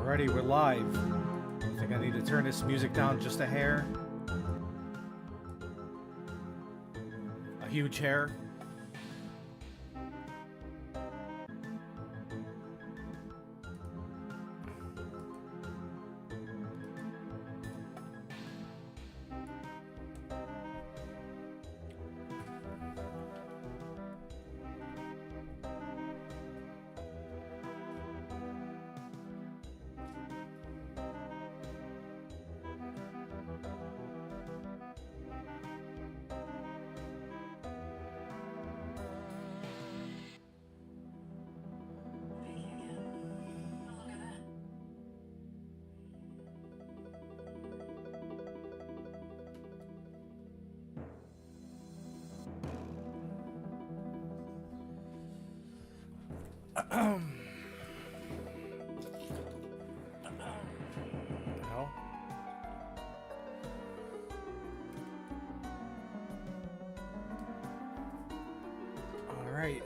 Alrighty, we're live. I think I need to turn this music down just a hair. A huge hair. Hell. Alright. I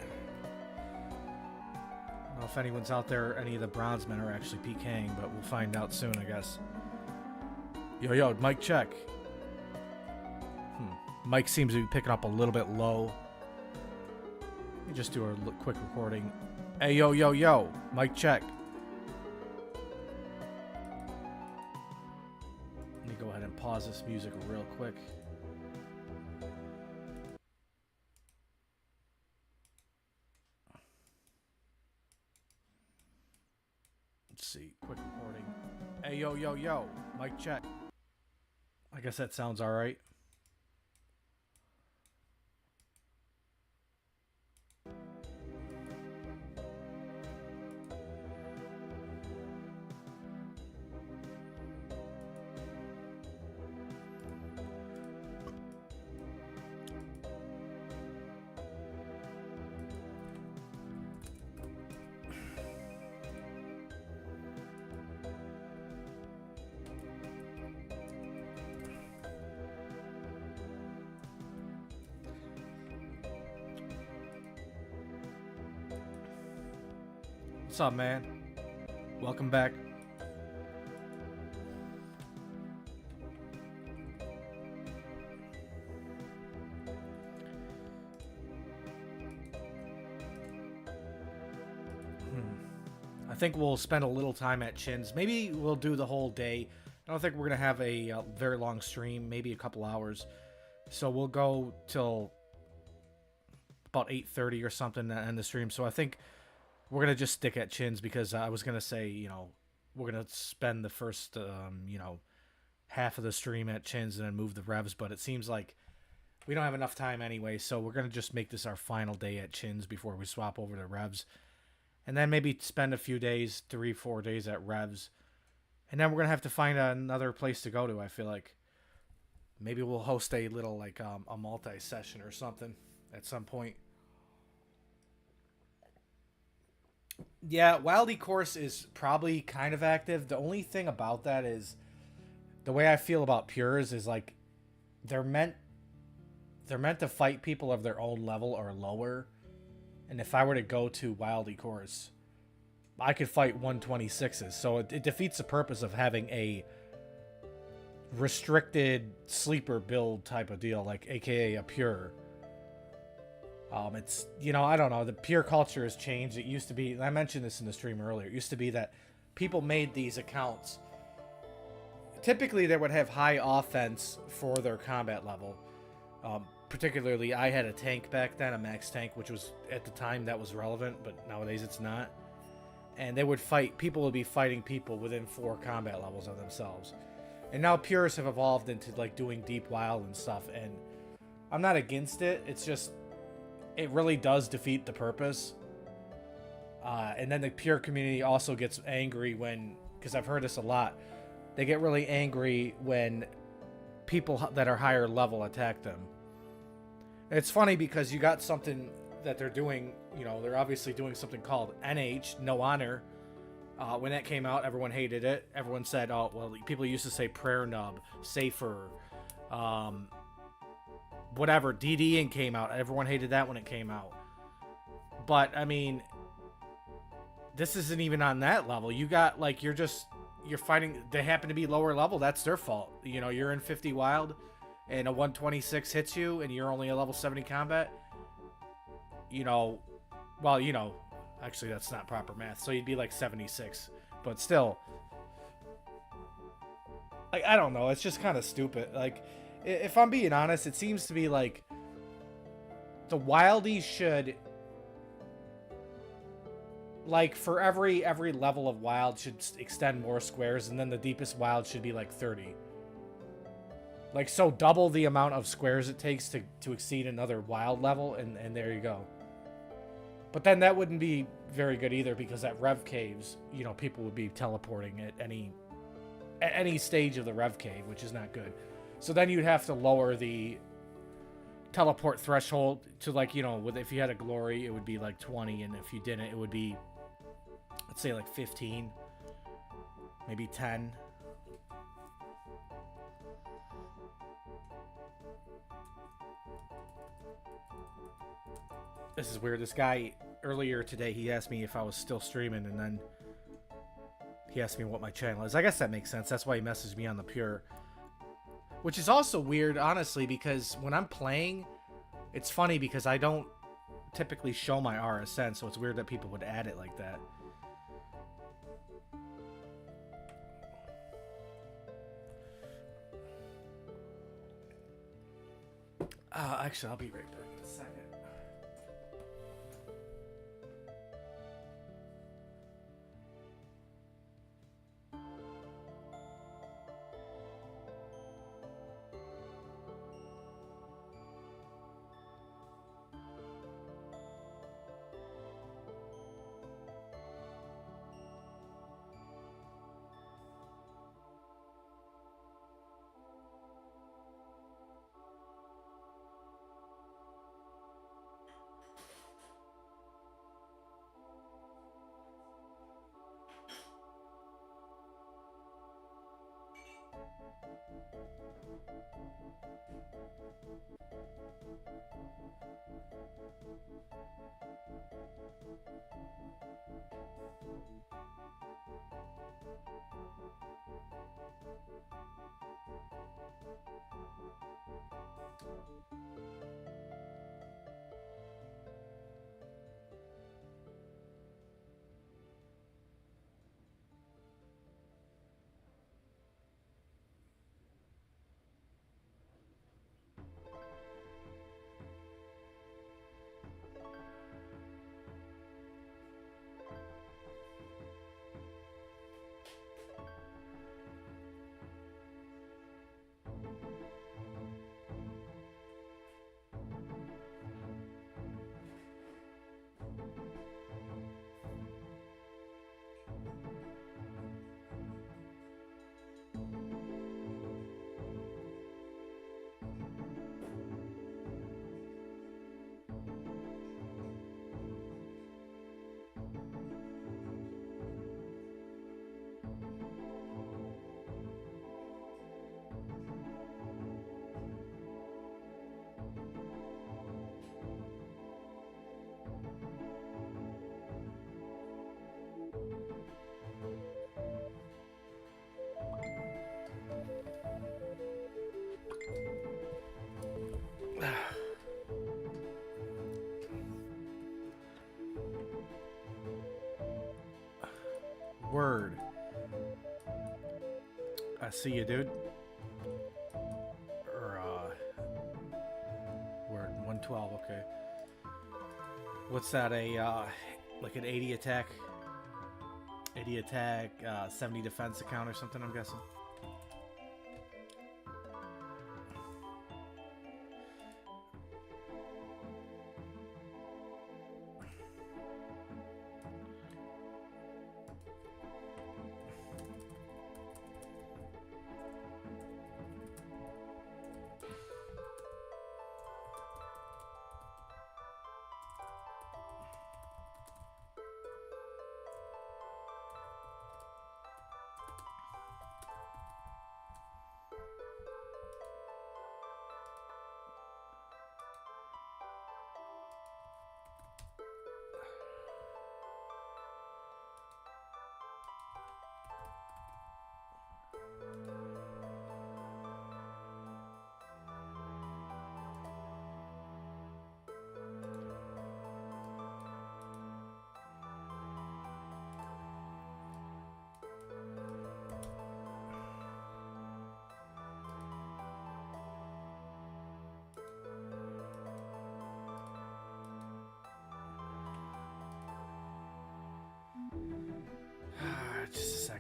don't know if anyone's out there, any of the bronze men are actually PKing, but we'll find out soon, I guess. Yo, mic check. Mic seems to be picking up a little bit low. Let me just do a quick recording. Hey, yo, mic check. Let me go ahead and pause this music real quick. Let's see, quick recording. Hey, yo, mic check. I guess that sounds all right. What's up, man? Welcome back. I think we'll spend a little time at Chin's. Maybe we'll do the whole day. I don't think we're going to have a very long stream, maybe a couple hours. So we'll go till about 8:30 or something to end the stream. So I think we're going to just stick at Chin's because I was going to say, you know, we're going to spend the first, half of the stream at Chin's and then move the revs. But it seems like we don't have enough time anyway. So we're going to just make this our final day at Chin's before we swap over to revs. And then maybe spend a few days, 3-4 days at revs. And then we're going to have to find another place to go to, I feel like. Maybe we'll host a little, like, a multi-session or something at some point. Yeah, Wildy Course is probably kind of active. The only thing about that is the way I feel about Pures is like they're meant to fight people of their own level or lower. And if I were to go to Wildy Course, I could fight 126s. So it defeats the purpose of having a restricted sleeper build type of deal, like aka a pure. It's, you know, I don't know. The pure culture has changed. It used to be, and I mentioned this in the stream earlier, it used to be that people made these accounts. Typically, they would have high offense for their combat level. Particularly, I had a tank back then, a max tank, which was, at the time, that was relevant, but nowadays it's not. And they would fight, people would be fighting people within 4 combat levels of themselves. And now purists have evolved into, like, doing deep wild and stuff, and I'm not against it. It's just, it really does defeat the purpose. And then the pure community also gets angry when, because I've heard this a lot, they get really angry when people that are higher level attack them. And it's funny because you got something that they're doing, you know, they're obviously doing something called NH, No Honor. When that came out, everyone hated it. Everyone said, oh, well, people used to say prayer nub, safer, whatever. DDing came out. Everyone hated that when it came out. But, I mean, this isn't even on that level. You got, like, you're fighting, they happen to be lower level, that's their fault. You know, you're in 50 wild, and a 126 hits you, and you're only a level 70 combat. You know, well, you know, actually that's not proper math, so you'd be like 76. But still, like, I don't know, it's just kind of stupid. Like, if I'm being honest, it seems to be like the wildies should, like, for every level of wild should extend more squares, and then the deepest wild should be like 30. Like, so double the amount of squares it takes to exceed another wild level, and there you go. But then that wouldn't be very good either, because at Rev Caves, you know, people would be teleporting at any stage of the Rev Cave, which is not good. So then you'd have to lower the teleport threshold to, like, you know, if you had a glory, it would be like 20, and if you didn't, it would be, let's say, like 15, maybe 10. This is weird. This guy, earlier today, he asked me if I was still streaming, and then he asked me what my channel is. I guess that makes sense. That's why he messaged me on the Pure. Which is also weird, honestly, because when I'm playing, it's funny because I don't typically show my RSN, so it's weird that people would add it like that. Actually, I'll be right back in a second. Word. I see you, dude. Or, word, 112, okay. What's that, like an 80 attack? 80 attack, 70 defense account or something, I'm guessing?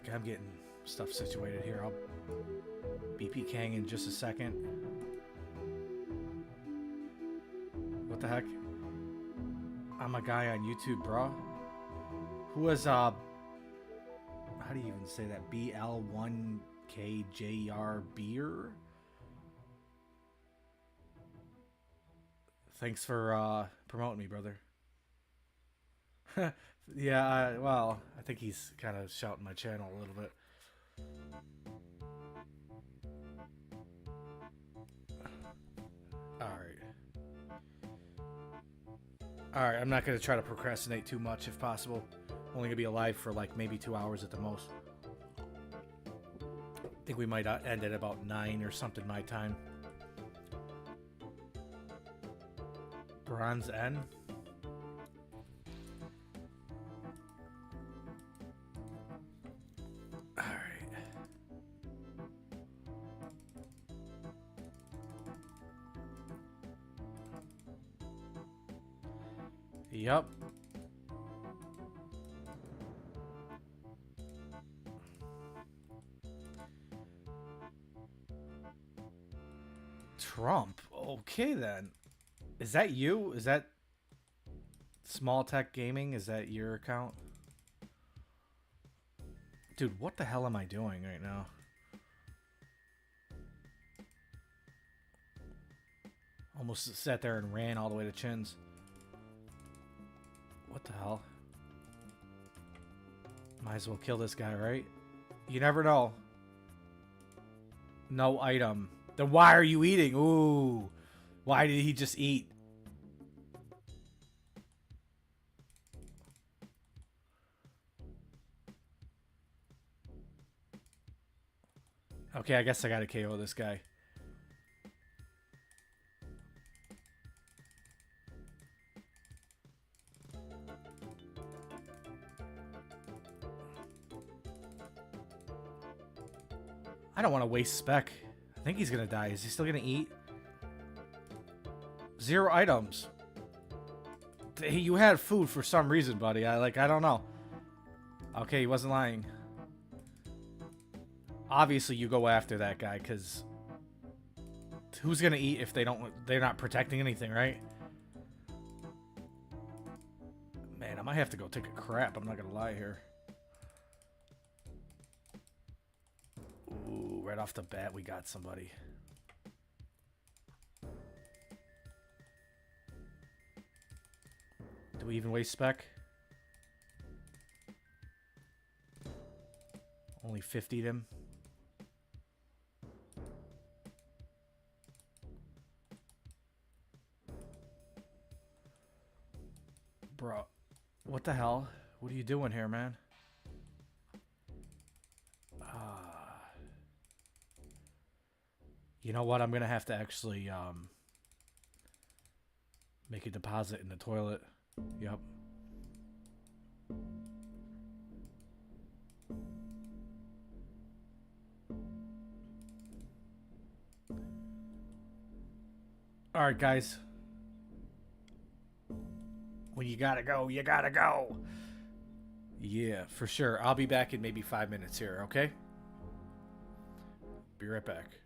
Okay, I'm getting stuff situated here. I'll BP Kang in just a second. What the heck? I'm a guy on YouTube, bro. Who was, how do you even say that? BL1KJR Beer? Thanks for, promoting me, brother. Yeah, well, I think he's kind of shouting my channel a little bit. Alright, I'm not going to try to procrastinate too much if possible. Only going to be alive for like maybe 2 hours at the most. I think we might end at about 9 or something my time. Bronze N? Alright. Yup. Trump. Okay then. Is that you? Is that Small Tech Gaming? Is that your account? Dude, what the hell am I doing right now? Almost sat there and ran all the way to Chins. What the hell? Might as well kill this guy, right? You never know. No item. Then why are you eating? Ooh. Why did he just eat? Okay, I guess I gotta KO this guy. I don't want to waste spec. I think he's gonna die. Is he still gonna eat? 0 items. You had food for some reason, buddy. I don't know. Okay, he wasn't lying. Obviously, you go after that guy, because who's gonna eat if they're not protecting anything, right? Man, I might have to go take a crap. I'm not gonna lie here. Ooh, right off the bat, we got somebody. Do we even waste spec? Only 50'd him. Bro, what the hell? What are you doing here, man? You know what? I'm gonna have to actually make a deposit in the toilet. Yep. All right, guys. When you gotta go, you gotta go. Yeah, for sure. I'll be back in maybe 5 minutes here, okay? Be right back.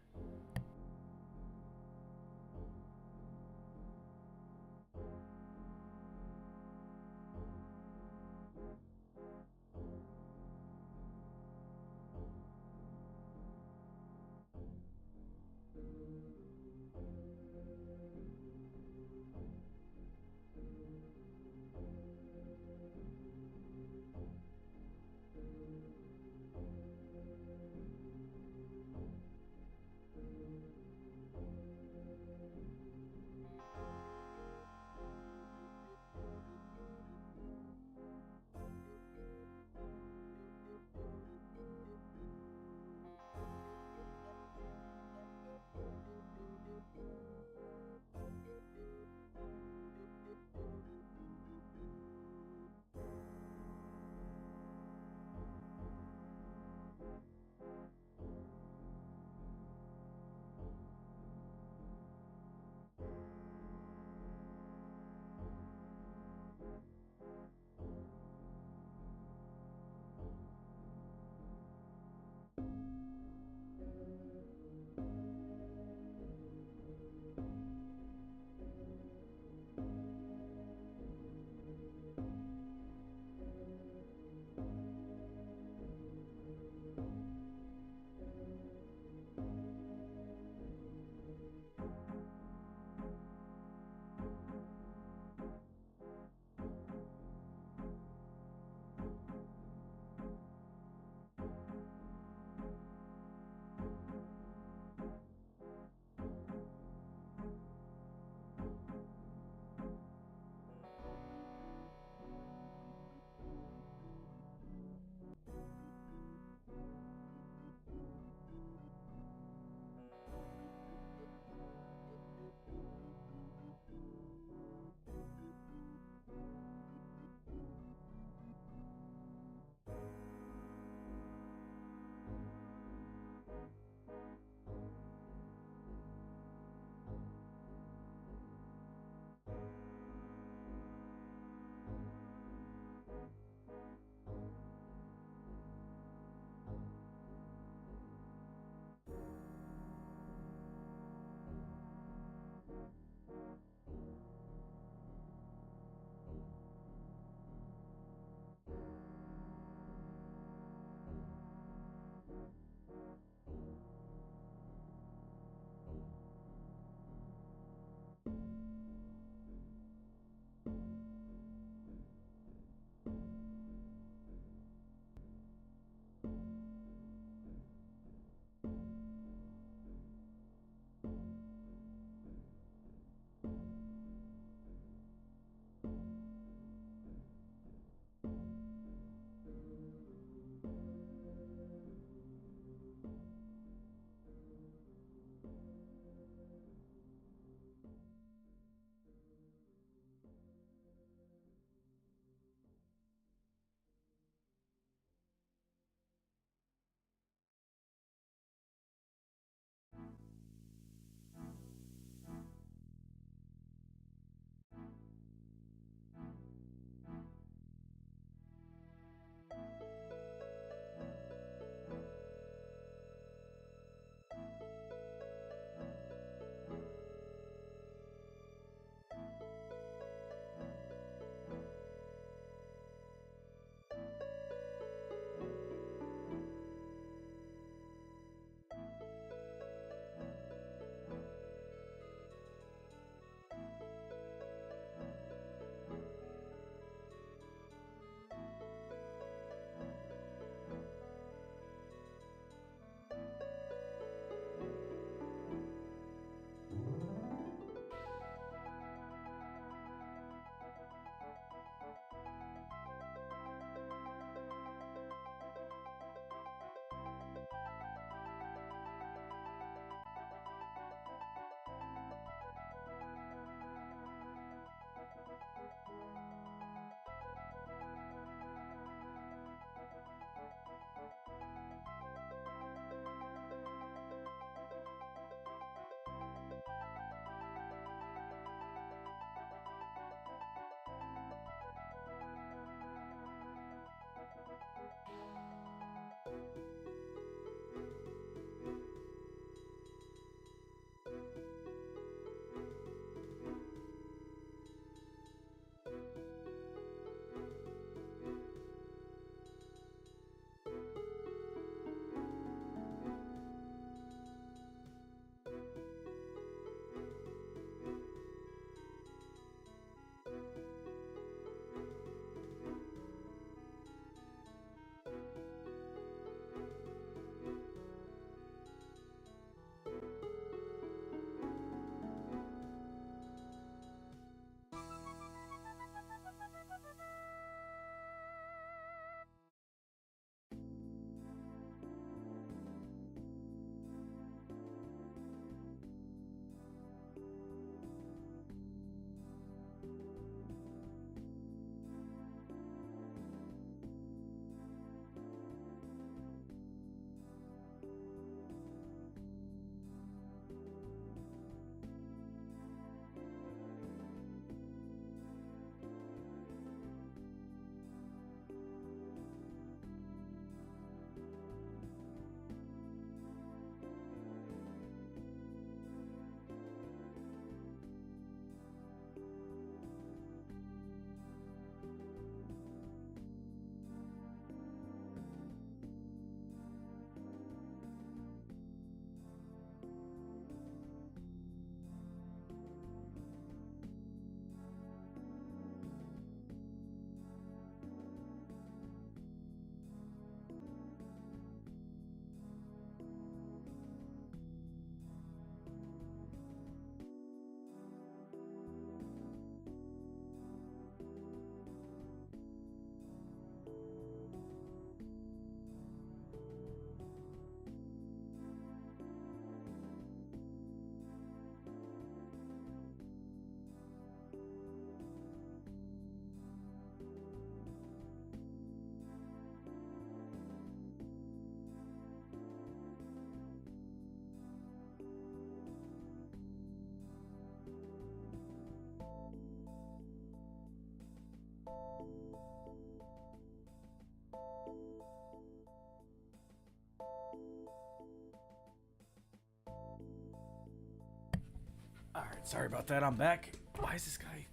Alright, sorry about that. I'm back. Why is this guy?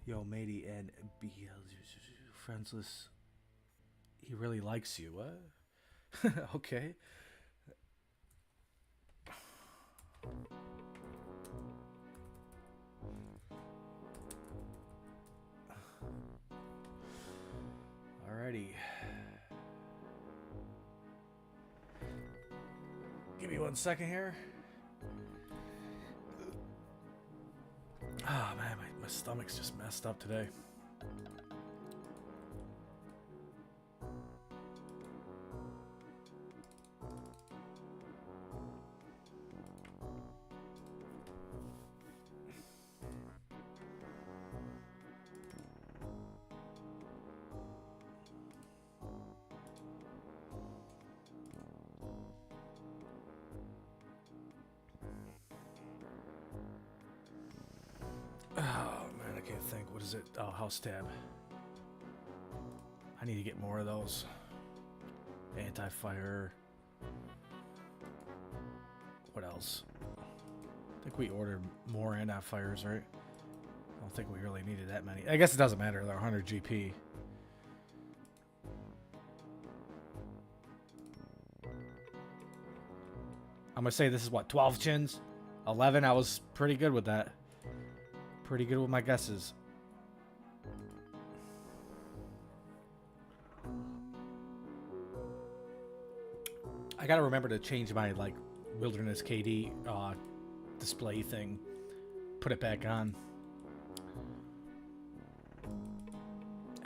Yo, matey and BL friendless. He really likes you. What? Okay. Alrighty. Give me 1 second here. Ah, man, my stomach's just messed up today. What is it? Oh, house tab. I need to get more of those. Anti-fire. What else? I think we ordered more anti-fires, right? I don't think we really needed that many. I guess it doesn't matter. They're 100 GP. I'm gonna say this is what, 12 chins? 11? I was pretty good with that. Pretty good with my guesses. I gotta remember to change my like Wilderness KD display thing. Put it back on.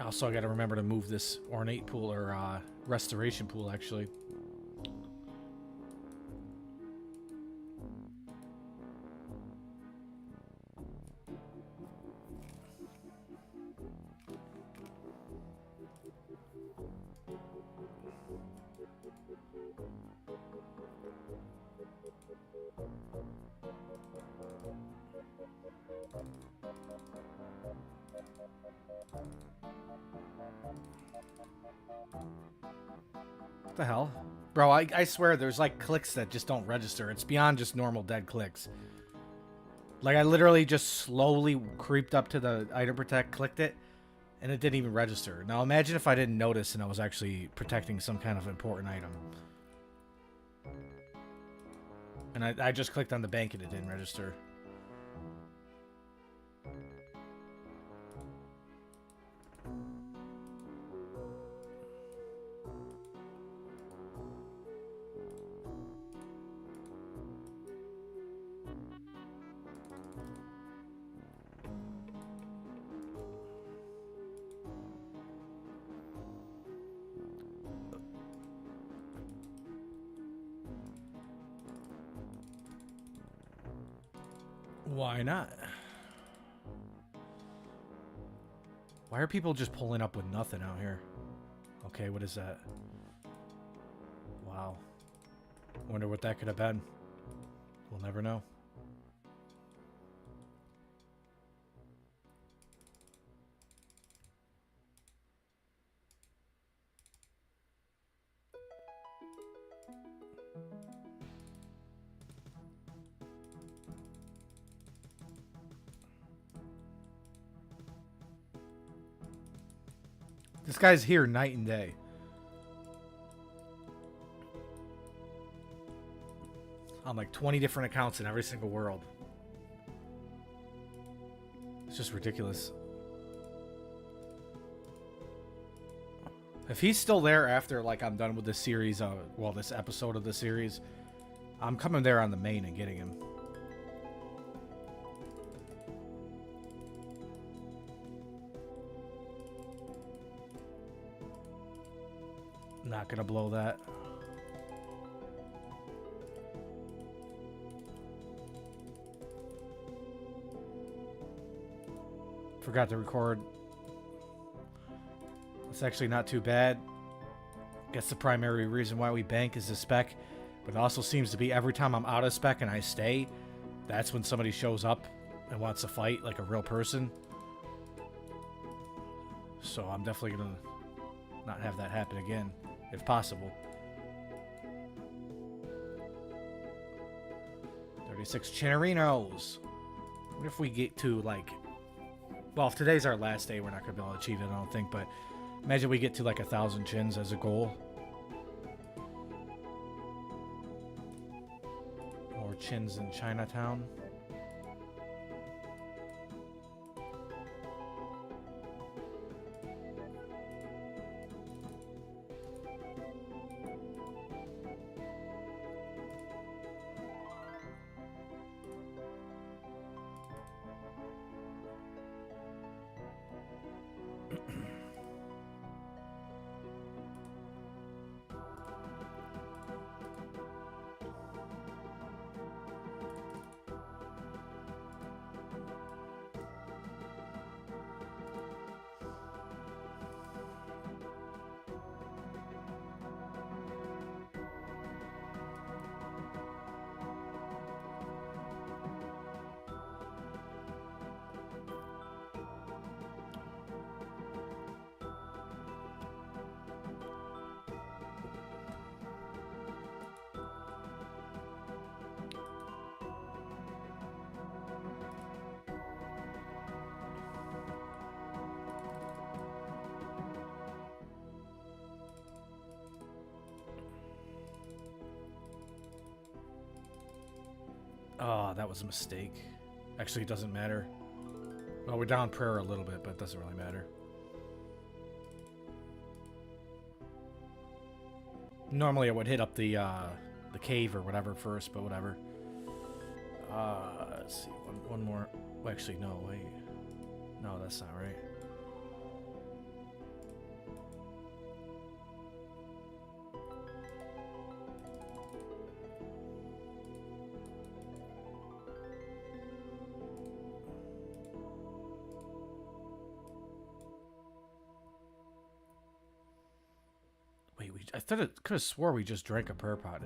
Also, I gotta remember to move this ornate pool or restoration pool actually. What the hell? Bro, I swear there's like clicks that just don't register. It's beyond just normal dead clicks. Like I literally just slowly creeped up to the item protect, clicked it, and it didn't even register. Now imagine if I didn't notice and I was actually protecting some kind of important item. And I just clicked on the bank and it didn't register. Why not? Why are people just pulling up with nothing out here? Okay, what is that? Wow. Wonder what that could have been. We'll never know. This guy's here night and day. On like 20 different accounts in every single world. It's just ridiculous. If he's still there after like I'm done with this series, well, this episode of the series, I'm coming there on the main and getting him. Not gonna blow that. Forgot to record. It's actually not too bad. Guess the primary reason why we bank is the spec, but it also seems to be every time I'm out of spec and I stay, that's when somebody shows up and wants to fight like a real person. So I'm definitely gonna not have that happen again, if possible. 36 Chinarinos. What if we get to like, well, if today's our last day, we're not gonna be able to achieve it, I don't think, but imagine we get to like 1,000 chins as a goal. More chins in Chinatown. Oh, that was a mistake. Actually, it doesn't matter. Well, we're down prayer a little bit, but it doesn't really matter. Normally, I would hit up the cave or whatever first, but whatever. Let's see, one more. Well, actually, no, wait. No, that's not right. I thought it could have swore we just drank a prayer pot.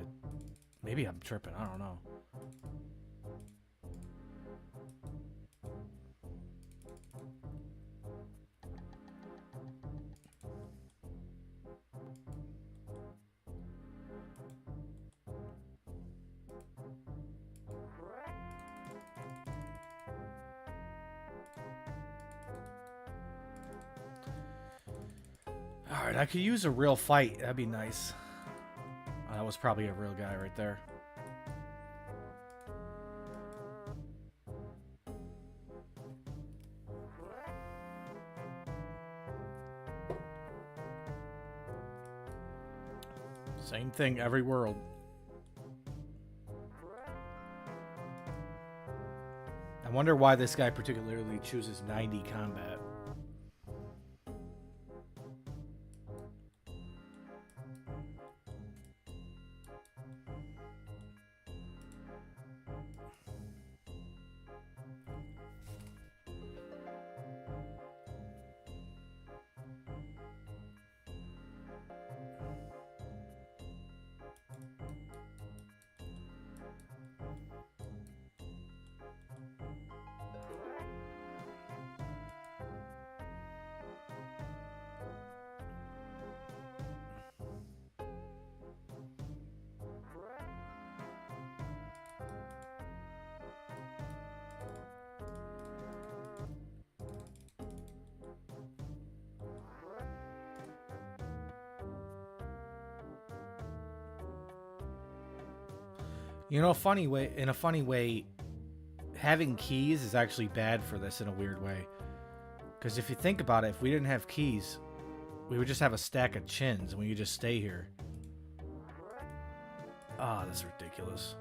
Maybe I'm tripping. I don't know. Alright, I could use a real fight. That'd be nice. Oh, that was probably a real guy right there. Same thing every world. I wonder why this guy particularly chooses 90 combat. You know, in a funny way, having keys is actually bad for this in a weird way. Because if you think about it, if we didn't have keys, we would just have a stack of chins and we could just stay here. Ah, that's ridiculous.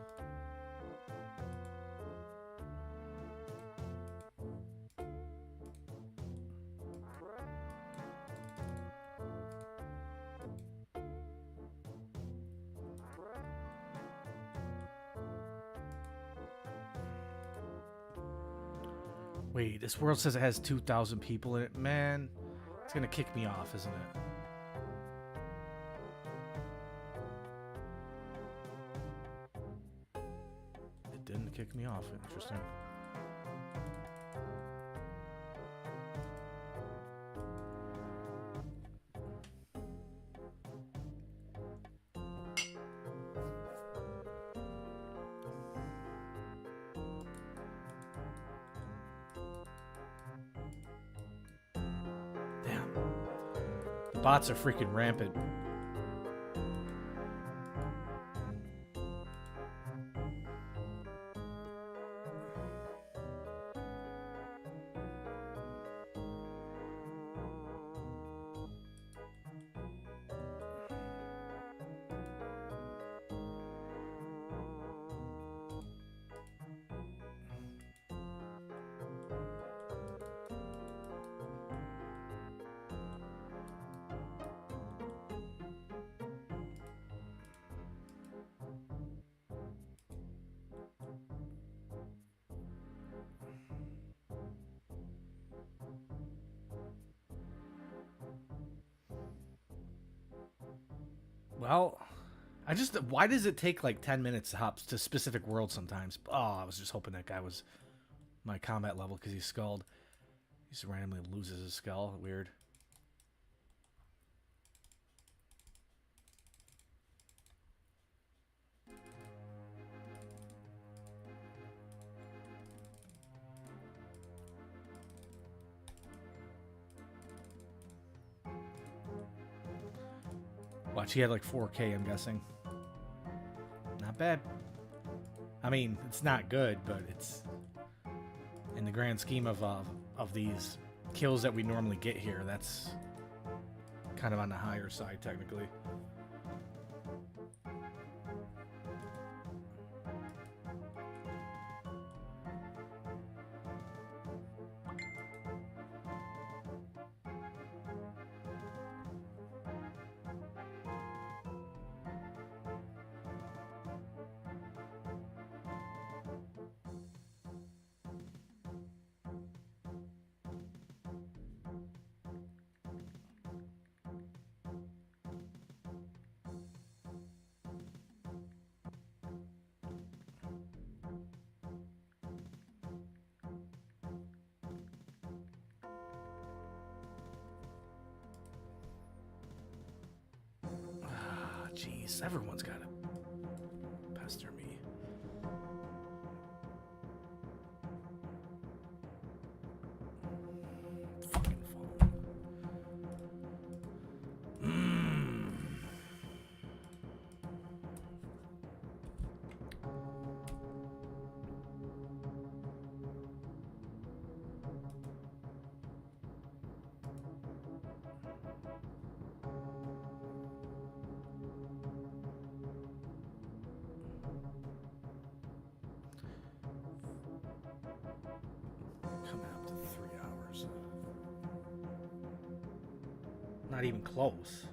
Wait, this world says it has 2,000 people in it. Man, it's gonna kick me off, isn't it? It didn't kick me off. Interesting. Bots are freaking rampant. Well, why does it take like 10 minutes to hop to specific worlds sometimes? Oh, I was just hoping that guy was my combat level because he's skulled. He just randomly loses his skull. Weird. Watch, he had like 4K, I'm guessing. Not bad. I mean, it's not good, but it's in the grand scheme of these kills that we normally get here, that's kind of on the higher side, technically. Jeez, everyone's got to pester me. Fucking fall. Not even close.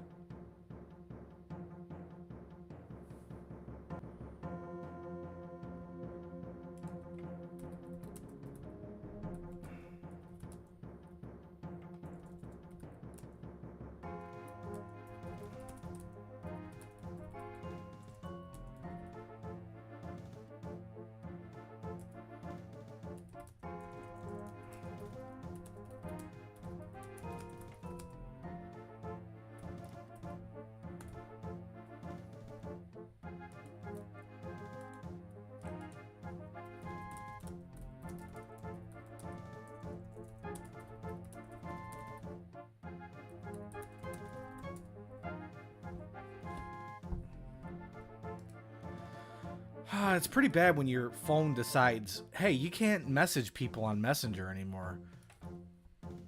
It's pretty bad when your phone decides, hey, you can't message people on Messenger anymore.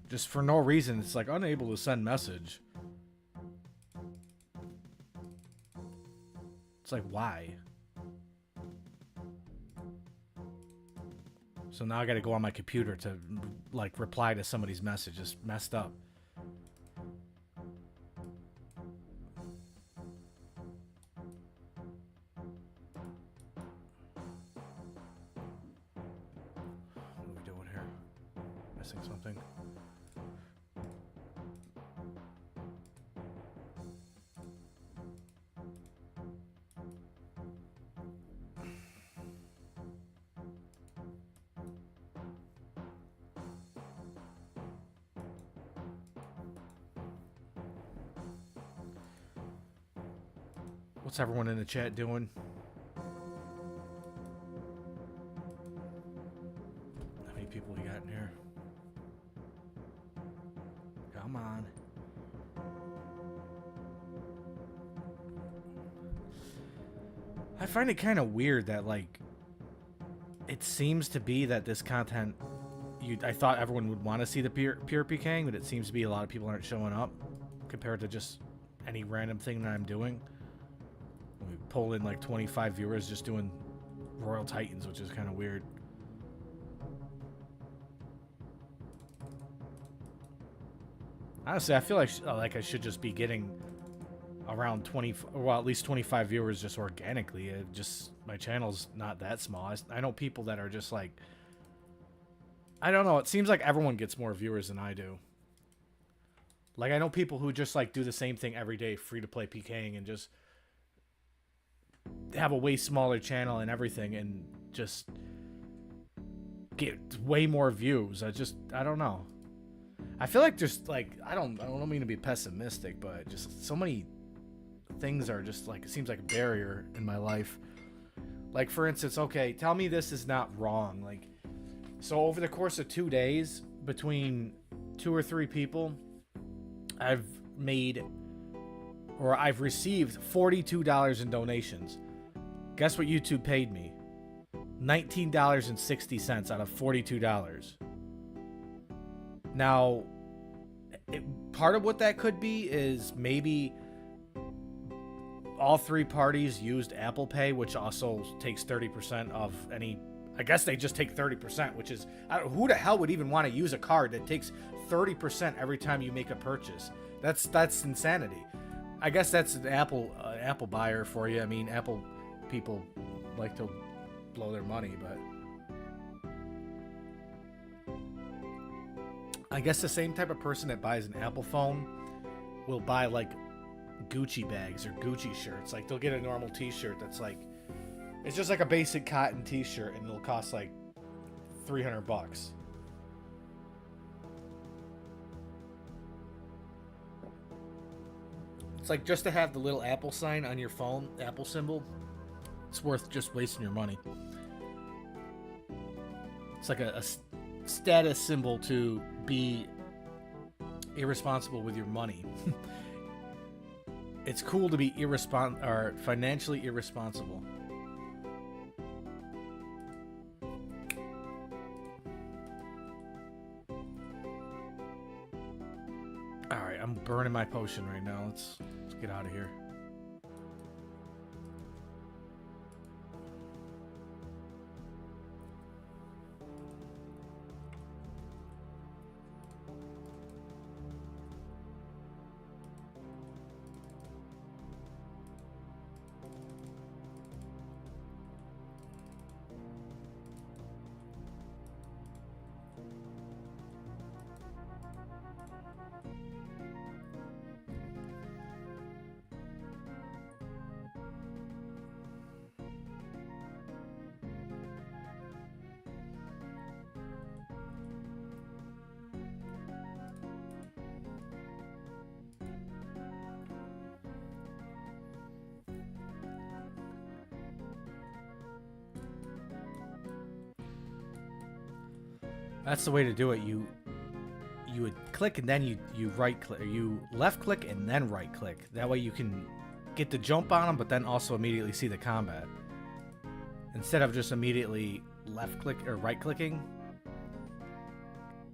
Just for no reason. It's like unable to send message. It's like, why? So now I gotta go on my computer to, like, reply to somebody's message. It's messed up. What are we doing here? Missing something? What's everyone in the chat doing? How many people we got in here? Come on. I find it kind of weird that, like, it seems to be that this content, I thought everyone would want to see the pure PKing, but it seems to be a lot of people aren't showing up compared to just any random thing that I'm doing. We pull in like 25 viewers just doing Royal Titans, which is kind of weird. Honestly, I feel like I should just be getting around 20, well, at least 25 viewers just organically. It just, my channel's not that small. I know people that are just like, I don't know. It seems like everyone gets more viewers than I do. Like, I know people who just like do the same thing every day, free to play PKing, and just have a way smaller channel and everything, and just get way more views. I don't know. I feel like just like I don't mean to be pessimistic, but just so many things are just like, it seems like a barrier in my life. Like, for instance, okay, tell me this is not wrong. Like, so over the course of 2 days, between 2 or 3 people, I've received $42 in donations. Guess what YouTube paid me? $19.60 out of $42. Now, part of what that could be is maybe all 3 parties used Apple Pay, which also takes 30% of any. I guess they just take 30%, which is, who the hell would even want to use a card that takes 30% every time you make a purchase? That's insanity. I guess that's an Apple buyer for you. I mean, Apple people like to blow their money, but I guess the same type of person that buys an Apple phone will buy like Gucci bags or Gucci shirts. Like, they'll get a normal t-shirt that's like, it's just like a basic cotton t-shirt, and it'll cost like $300. It's like, just to have the little Apple sign on your phone, Apple symbol, it's worth just wasting your money. It's like a status symbol to be irresponsible with your money. It's cool to be financially irresponsible. Alright, I'm burning my potion right now. Let's get out of here. That's the way to do it. You would click and then you right click, or you left click and then right click. That way you can get the jump on them, but then also immediately see the combat. Instead of just immediately left click or right clicking.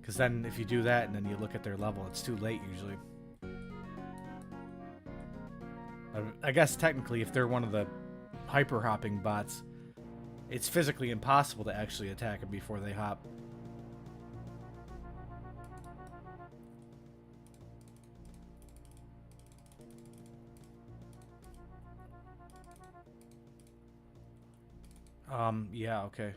Because then if you do that and then you look at their level, it's too late usually. I guess technically if they're one of the hyper hopping bots, it's physically impossible to actually attack them before they hop. Yeah, okay.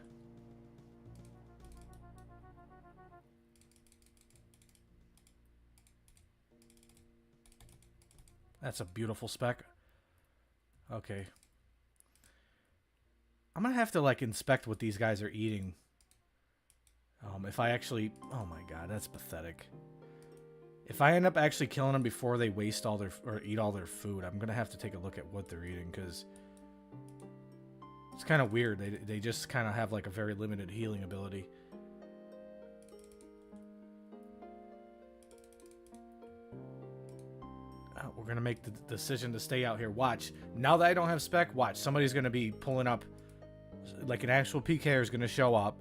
That's a beautiful spec. Okay. I'm gonna have to, like, inspect what these guys are eating. If I actually... Oh my god, that's pathetic. If I end up actually killing them before they waste all their... or eat all their food, I'm gonna have to take a look at what they're eating, because... it's kind of weird. They just kind of have, like, a very limited healing ability. We're going to make the decision to stay out here. Watch. Now that I don't have spec, watch. Somebody's going to be pulling up, like an actual PKer is going to show up,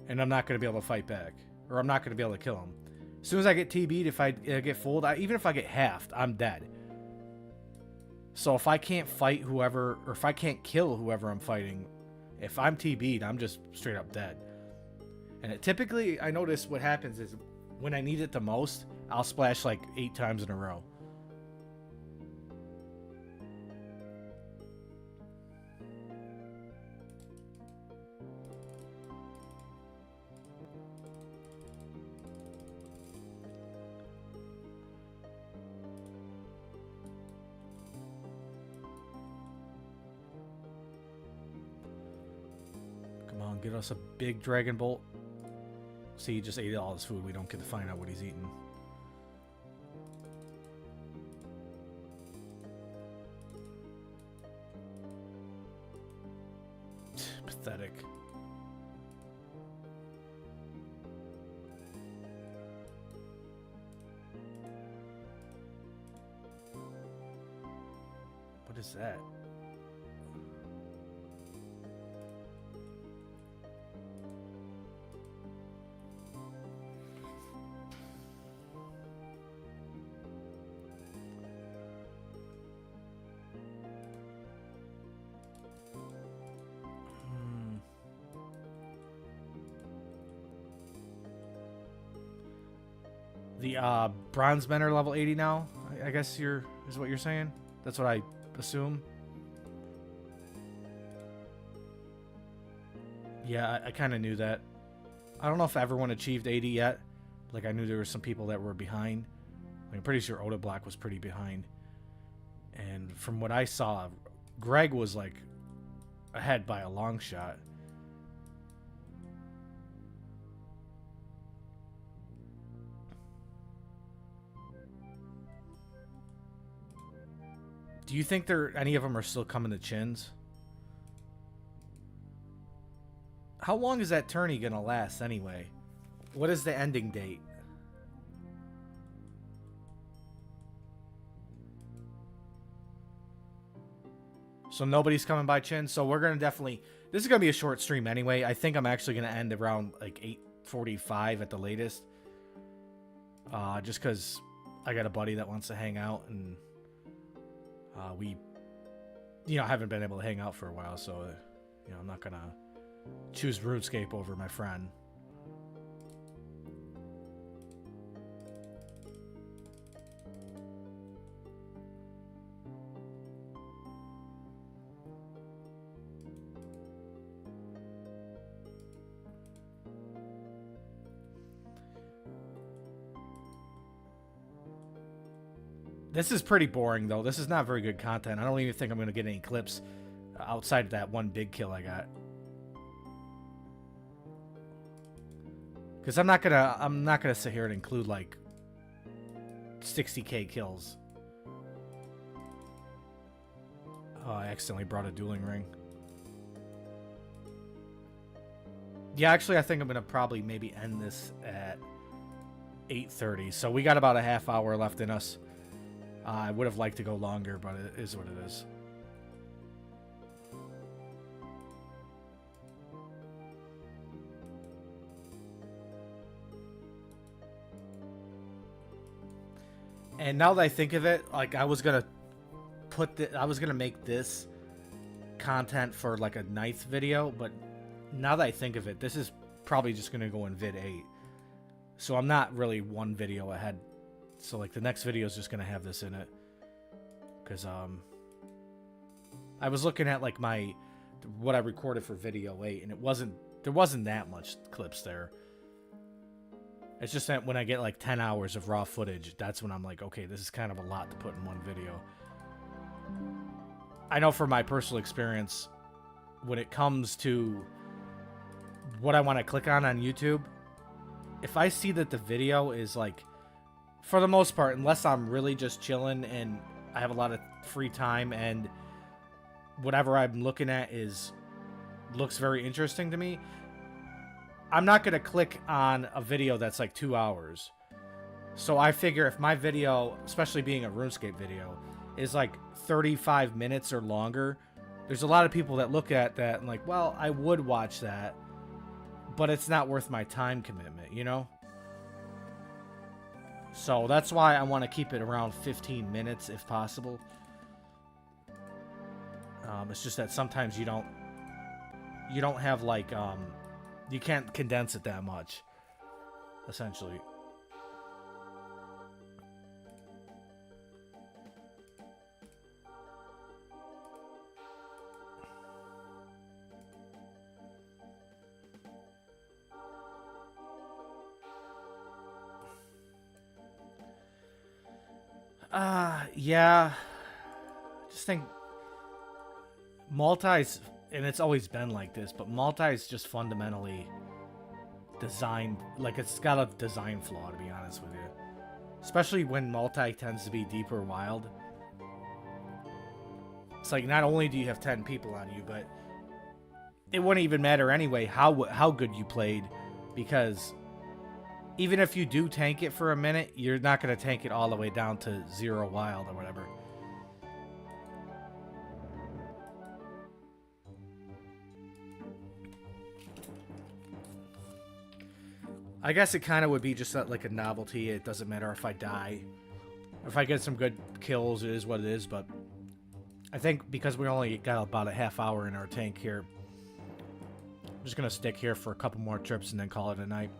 and I'm not going to be able to fight back. Or I'm not going to be able to kill him. As soon as I get TB'd, if I get fooled, even if I get halved, I'm dead. So if I can't fight whoever, or if I can't kill whoever I'm fighting, if I'm TB'd, I'm just straight up dead. And typically, I notice what happens is, when I need it the most, I'll splash like 8 times in a row. Get us a big Dragon Bolt. See, he just ate all his food. We don't get to find out what he's eating. Pathetic. What is that? The bronze men are level 80 now. I guess is what you're saying. That's what I assume. Yeah, I kind of knew that. I don't know if everyone achieved 80 yet. Like, I knew there were some people that were behind. I'm pretty sure Oda Black was pretty behind. And from what I saw, Greg was like ahead by a long shot. Do you think any of them are still coming to Chins? How long is that tourney gonna last anyway? What is the ending date? So nobody's coming by Chin. So we're gonna definitely... This is gonna be a short stream anyway. I think I'm actually gonna end around like 8:45 at the latest. Just because I got a buddy that wants to hang out, and we, haven't been able to hang out for a while, so I'm not gonna choose RuneScape over my friend. This is pretty boring, though. This is not very good content. I don't even think I'm going to get any clips outside of that one big kill I got. Because I'm not gonna sit here and include like 60k kills. Oh, I accidentally brought a dueling ring. Yeah, actually, I think I'm gonna probably maybe end this at 8:30. So we got about a half hour left in us. I would have liked to go longer, but it is what it is. And now that I think of it, like I was gonna make this content for like a ninth video, but now that I think of it, this is probably just gonna go in vid 8. So I'm not really one video ahead. So like the next video is just gonna have this in it. Cause I was looking at like what I recorded for video 8, and there wasn't that much clips there. It's just that when I get like 10 hours of raw footage, that's when I'm like, okay, this is kind of a lot to put in one video. I know from my personal experience, when it comes to what I want to click on YouTube, if I see that the video is like, for the most part, unless I'm really just chilling and I have a lot of free time and whatever I'm looking at looks very interesting to me, I'm not going to click on a video that's like 2 hours. So I figure if my video, especially being a RuneScape video, is like 35 minutes or longer, there's a lot of people that look at that and like, well, I would watch that, but it's not worth my time commitment, you know? So that's why I want to keep it around 15 minutes if possible. It's just that sometimes you don't have like, you can't condense it that much, essentially. Yeah. Just think multi's, and it's always been like this, but multi's just fundamentally designed, like it's got a design flaw, to be honest with you. Especially when multi tends to be deeper wild. It's like not only do you have 10 people on you, but it wouldn't even matter anyway how good you played, because even if you do tank it for a minute, you're not going to tank it all the way down to 0 wild or whatever. I guess it kind of would be just like a novelty. It doesn't matter if I die. If I get some good kills, it is what it is, but I think because we only got about a half hour in our tank here, I'm just going to stick here for a couple more trips and then call it a night.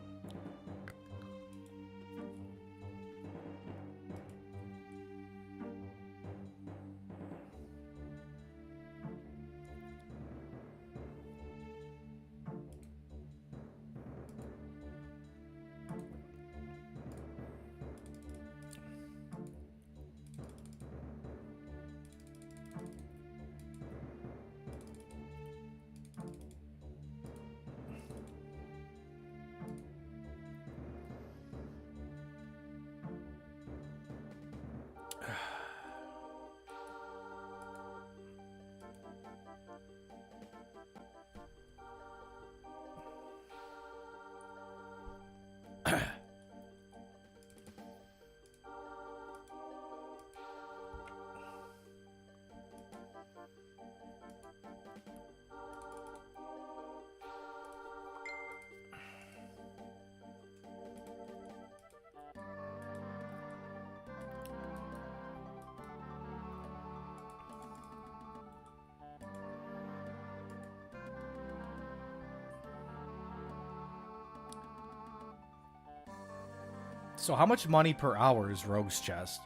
So how much money per hour is Rogue's Chest?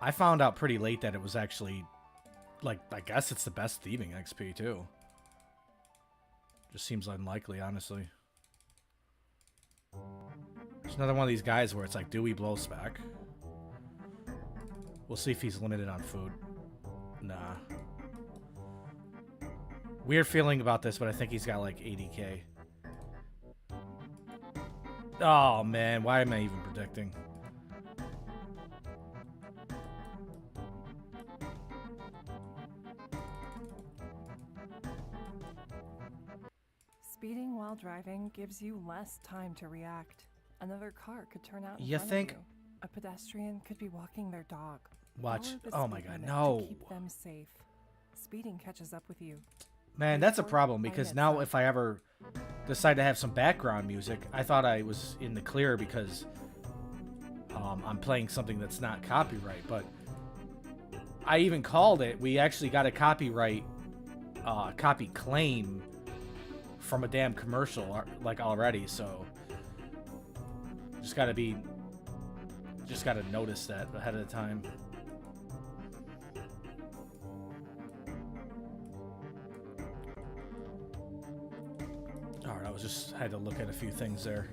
I found out pretty late that it was actually, like, I guess it's the best thieving XP, too. Just seems unlikely, honestly. There's another one of these guys where it's like, Dewey blow spec. We'll see if he's limited on food. Nah. Weird feeling about this, but I think he's got like 80k. Oh, man. Why am I even predicting? Speeding while driving gives you less time to react. Another car could turn out in You front think? of you. A pedestrian could be walking their dog. Watch. Lower the Oh my speed god, limit no. to keep them safe. Speeding catches up with you. Man, that's a problem because now if I ever decide to have some background music, I thought I was in the clear because I'm playing something that's not copyright, but I even called it. We actually got a copyright copy claim from a damn commercial like already, so just gotta notice that ahead of time. Alright, I had to look at a few things there.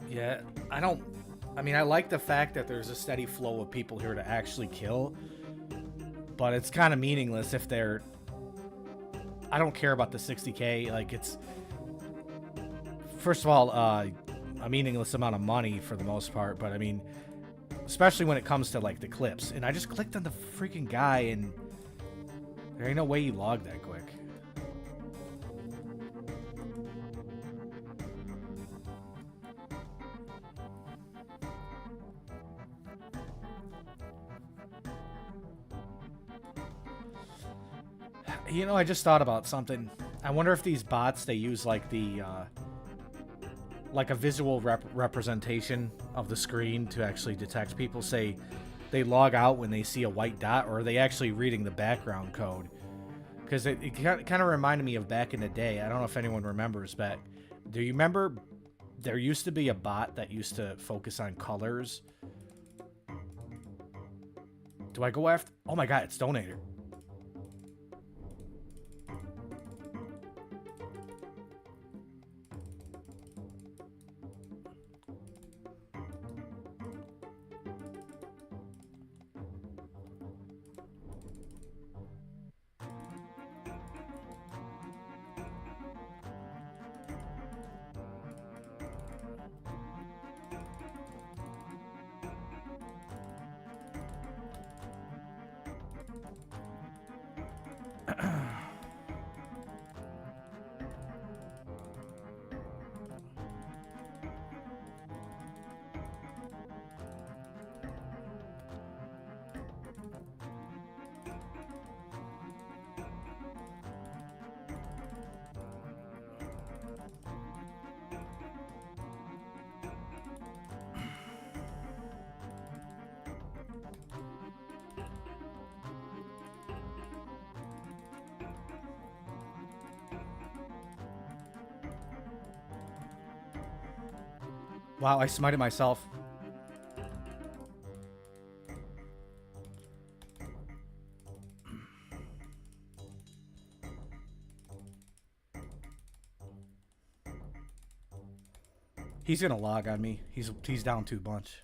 Yeah, I like the fact that there's a steady flow of people here to actually kill, but it's kind of meaningless if they're... I don't care about the 60k, like it's... First of all, a meaningless amount of money for the most part, but I mean, especially when it comes to like the clips. And I just clicked on the freaking guy and there ain't no way you log that quick. You know, I just thought about something. I wonder if these bots, they use like the, like a visual representation of the screen to actually detect people. Say they log out when they see a white dot, or are they actually reading the background code? Because it kind of reminded me of back in the day. I don't know if anyone remembers back. Do you remember there used to be a bot that used to focus on colors? Do I go after... Oh my god, it's Donator. Wow, I smited myself. He's gonna log on me. He's down 2 bunch.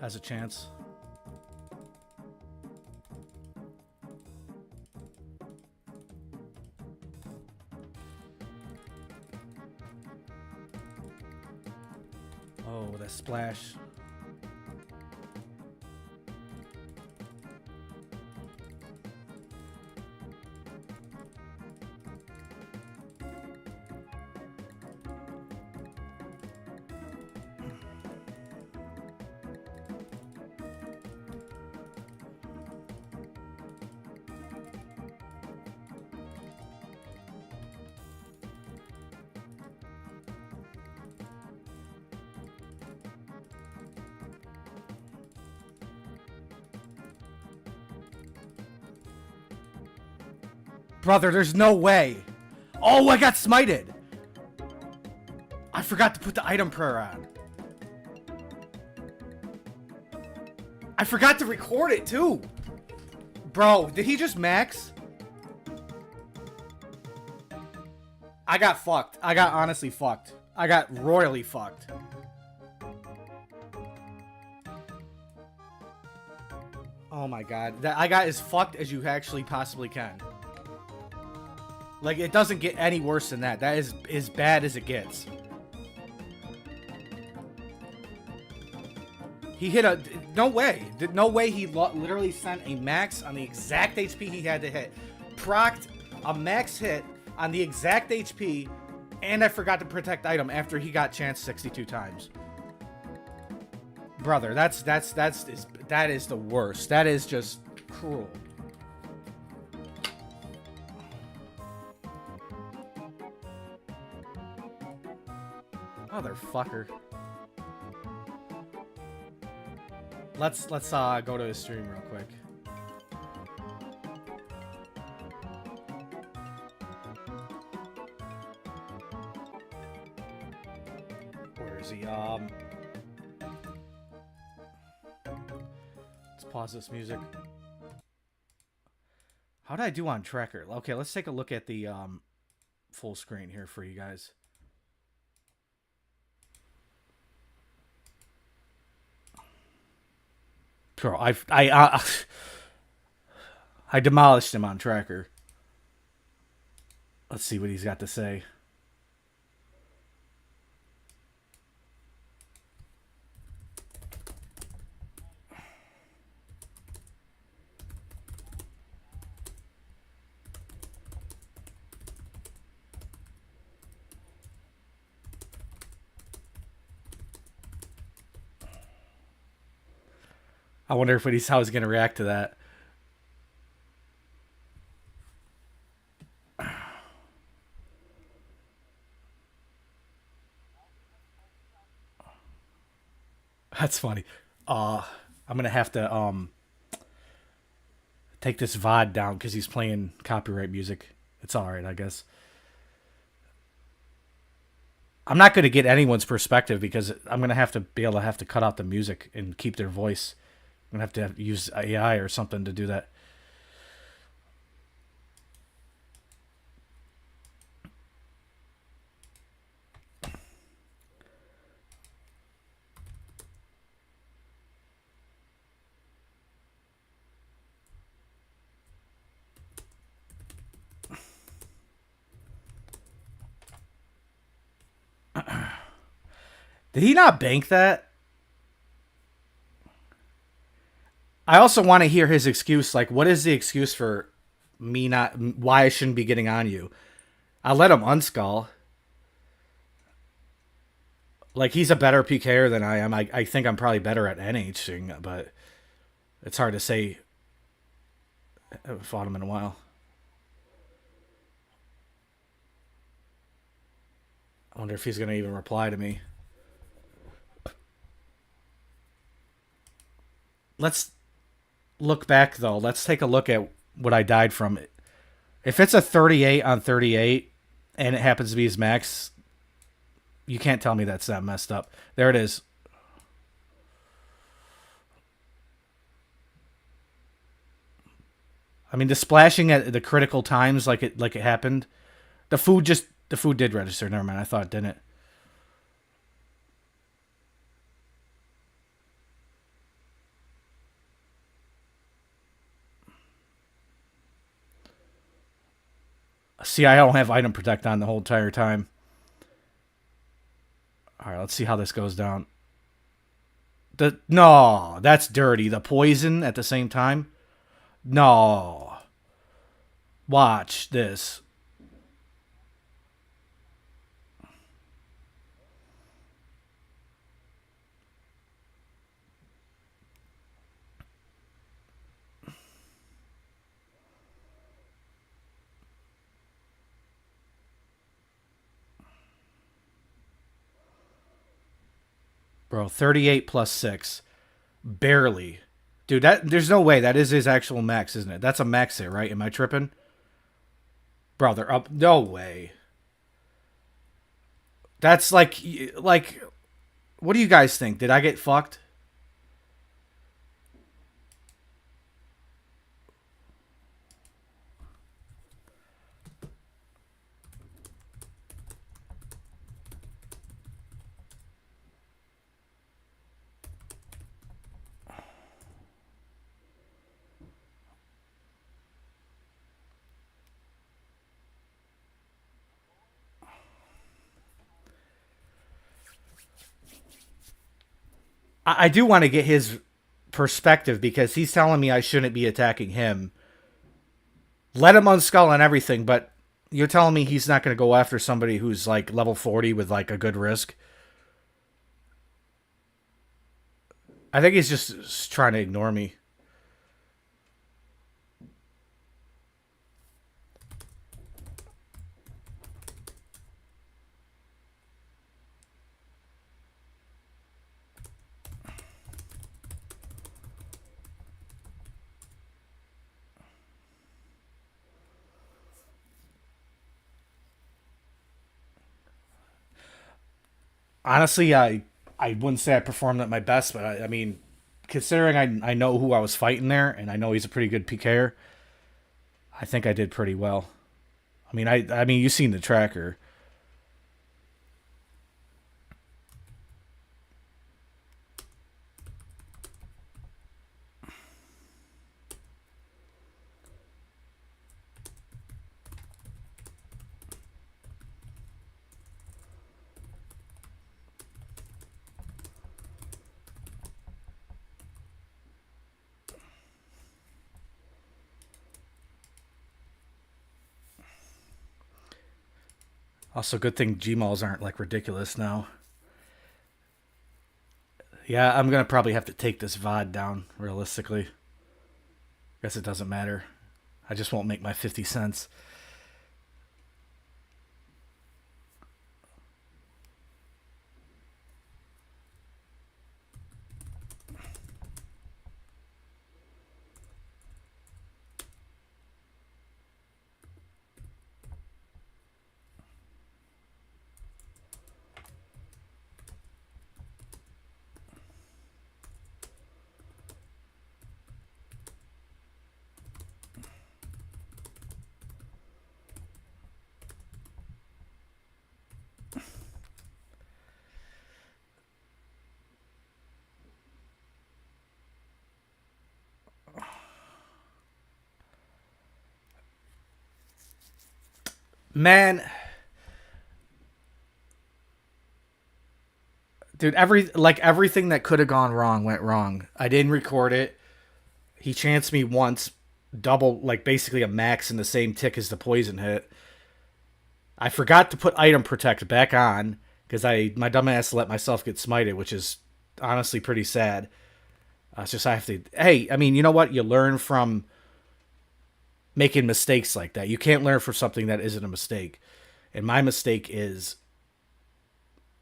Has a chance. Oh, that splash. Brother, there's no way. Oh, I got smited. I forgot to put the item prayer on. I forgot to record it too. Bro, did he just max? I got fucked. I got honestly fucked. I got royally fucked. Oh my god. I got as fucked as you actually possibly can. Like, it doesn't get any worse than that. That is as bad as it gets. He hit a... No way. No way he literally sent a max on the exact HP he had to hit. Procced a max hit on the exact HP, and I forgot to protect item after he got chanced 62 times. Brother, that is the worst. That is just cruel. Motherfucker. Let's go to his stream real quick. Where is he? Let's pause this music. How did I do on tracker? Okay, let's take a look at the full screen here for you guys. Bro, I demolished him on tracker. Let's see what he's got to say. I wonder if how he's going to react to that. That's funny. I'm going to have to take this VOD down because he's playing copyright music. It's all right, I guess. I'm not going to get anyone's perspective because I'm going to have to cut out the music and keep their voice. I'm going to have to use AI or something to do that. Did he not bank that? I also want to hear his excuse. Like, what is the excuse for me not... Why I shouldn't be getting on you? I'll let him unskull. Like, he's a better PKer than I am. I think I'm probably better at NHing, but it's hard to say. I haven't fought him in a while. I wonder if he's going to even reply to me. Let's look back, though. Let's take a look at what I died from. If it's a 38 on 38 and it happens to be his max, you can't tell me that's that messed up. There it is. I mean, the splashing at the critical times like it happened. The food did register. Never mind. I thought it didn't. See, I don't have item protect on the whole entire time. All right, let's see how this goes down. No, that's dirty. The poison at the same time. No. Watch this. Bro, 38 plus 6. Barely. Dude, there's no way. That is his actual max, isn't it? That's a max hit, right? Am I tripping? Bro, they're up. No way. That's like, what do you guys think? Did I get fucked? I do want to get his perspective because he's telling me I shouldn't be attacking him. Let him unskull and everything, but you're telling me he's not going to go after somebody who's like level 40 with like a good risk? I think he's just trying to ignore me. Honestly, I wouldn't say I performed at my best, but I mean, considering I know who I was fighting there, and I know he's a pretty good PKer, I think I did pretty well. I mean, you've seen the tracker. Also, good thing Gmals aren't like ridiculous now. Yeah, I'm gonna probably have to take this VOD down, realistically. Guess it doesn't matter. I just won't make my 50 cents. Man, dude, everything that could have gone wrong went wrong. I didn't record it. He chanced me once, double, like basically a max in the same tick as the poison hit. I forgot to put item protect back on because my dumbass let myself get smited, which is honestly pretty sad. It's just I have to. Hey, I mean, you know what? You learn from making mistakes like that. You can't learn from something that isn't a mistake. And my mistake is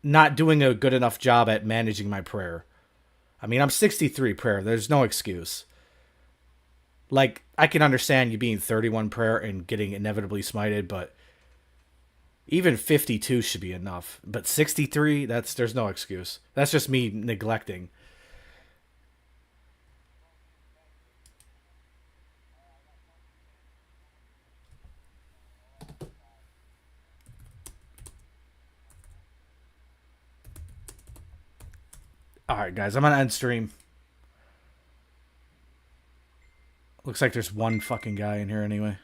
not doing a good enough job at managing my prayer. I mean, I'm 63 prayer. There's no excuse. Like, I can understand you being 31 prayer and getting inevitably smited, but even 52 should be enough. But 63, there's no excuse. That's just me neglecting. Alright, guys, I'm gonna end stream. Looks like there's one fucking guy in here anyway.